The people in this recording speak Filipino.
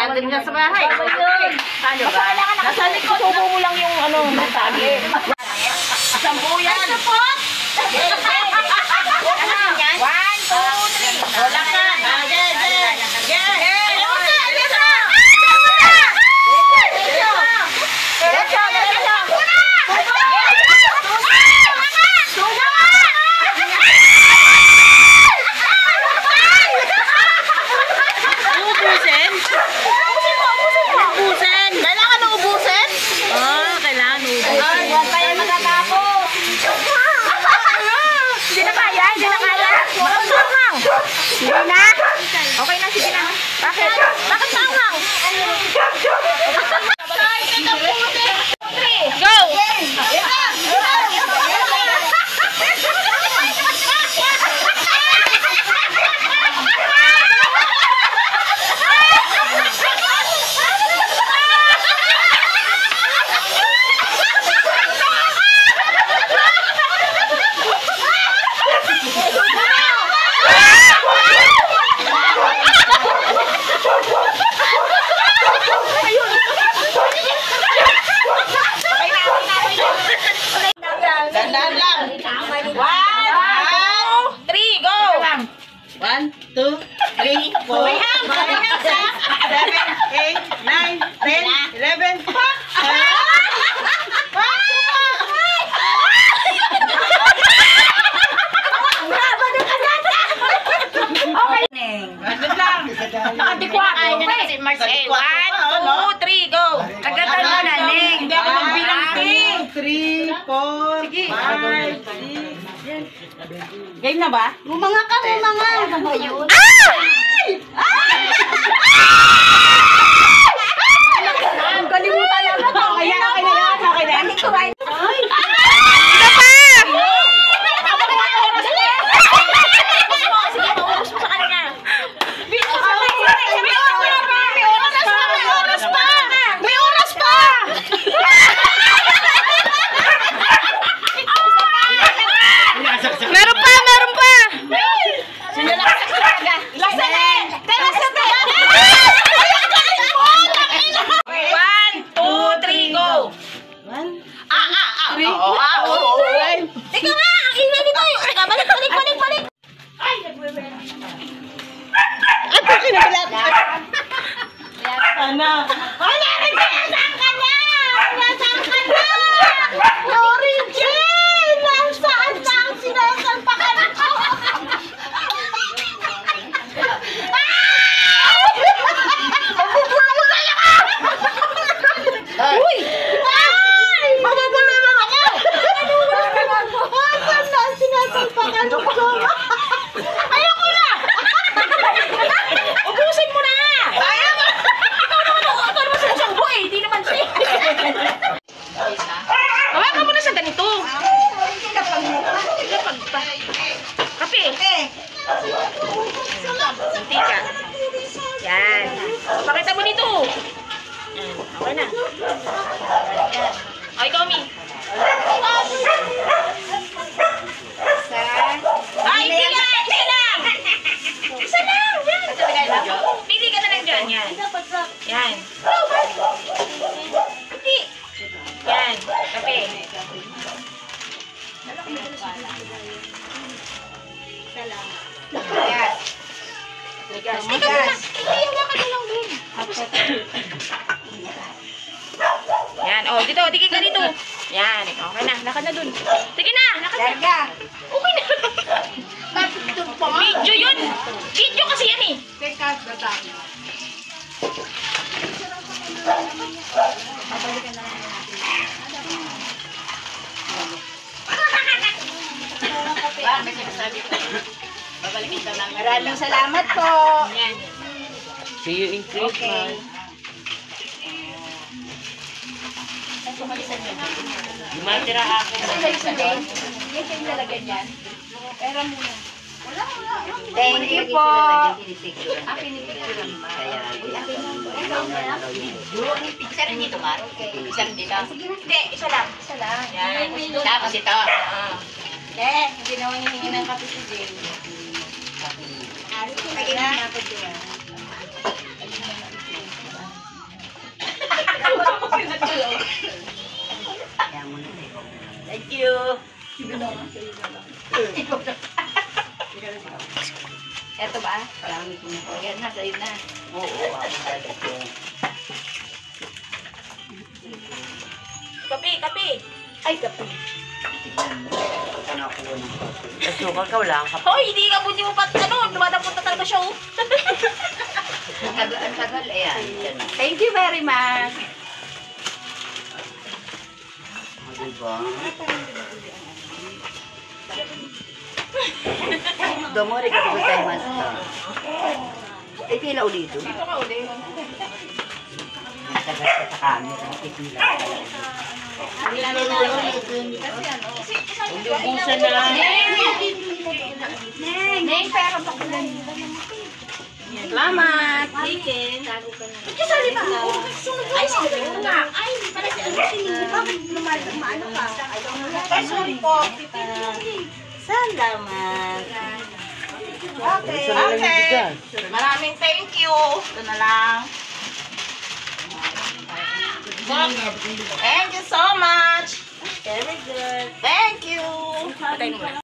Nandun ka sa bahay. Paano ba? Nasa likod. Subo mo lang yung ano, natali. Sampu yan. Support! 1, 2, 3. Wala ka. Sige na? Okay na, sige na. Bakit? Bakit maanghang? Go! Dandan lang. 1, 2, 3, go! 1, 2, 3, 4, 5, 6, 7, 8, 9, 10, 11, Nakadikwato. 1, 2, 3, go! Tagatan mo na, Neng. Hindi ako magbilang, Ting. 3, 4, 5, 6. Game na ba? Mumanga ka, mumanga. Ano ba yun? Ang kalimutan lang ito. Okay na yan. Okay na. Meron pa! Teka nga! Ang ingay nito! Balik! Ay, Kinabalat! Sana. Wala rin! Nasaan ka na? Nasaan ka na? Origin! Nasaan na ang sinasalpakan ko? Uy! Ay! Mababulaman ako! Nasaan na ang sinasalpakan ko? Ayoko na! Ubusin mo na! Ayaw mo! Ikaw naman sa isang buhay, hindi naman siya. Hawakan mo na sa ganito. Kape. Mantika. Yan. Pakita mo dito. Yan. Okay na. O, ikaw, Mi. Ay, hindi lang! Isa lang! Isa lang! Yan. Pili ka na lang dyan. Yan. Yan. Hindi. Yan. Kape. Yan. Ligas. Teka muna. Hindi, hawakan mo lang dun. Yan. O, dito. Tigil ka dito. Yan. Okay na. Lakad na dun. Sige na. Lakad na. Okay na. Video yun. Video kasi yan eh. Teka, dadaan. Maraming salamat po. Yan. See you in Christmas. Matira ako. Thank you po. Isa rin dito, Mar? Isa rin dito? Hindi, isa lang. Isa lang. Yan. Tapos ito. Hindi naman hihingi ng kape si Jane. Sige na. you. Eto ba? Gamit mo. Yan na, sa'yo na. Oo, Kape. Ay, kape. Asukal ka, wala kang kape. Hoy, hindi ka buti mo pat ano, dumadapot na talaga siya. Ang tagal, ayan. Thank you very much. Diba? Domore ka tuloy tayo mas. Ay, pila ulit. Dito ka uli. Matagal ka sa kami. Pipila ka. Hindi ubusan na. Neng, pera pa ko lang. Salamat. Chicken. Kasali ba? Ay, sige nga. Ay, hindi pala si Alusin. Bakit naman maano ka? Ay, sorry po. Salamat. Okay. Isa na lang yung bigas. Maraming thank you. Ito na lang. Thank you so much. Very good. Thank you.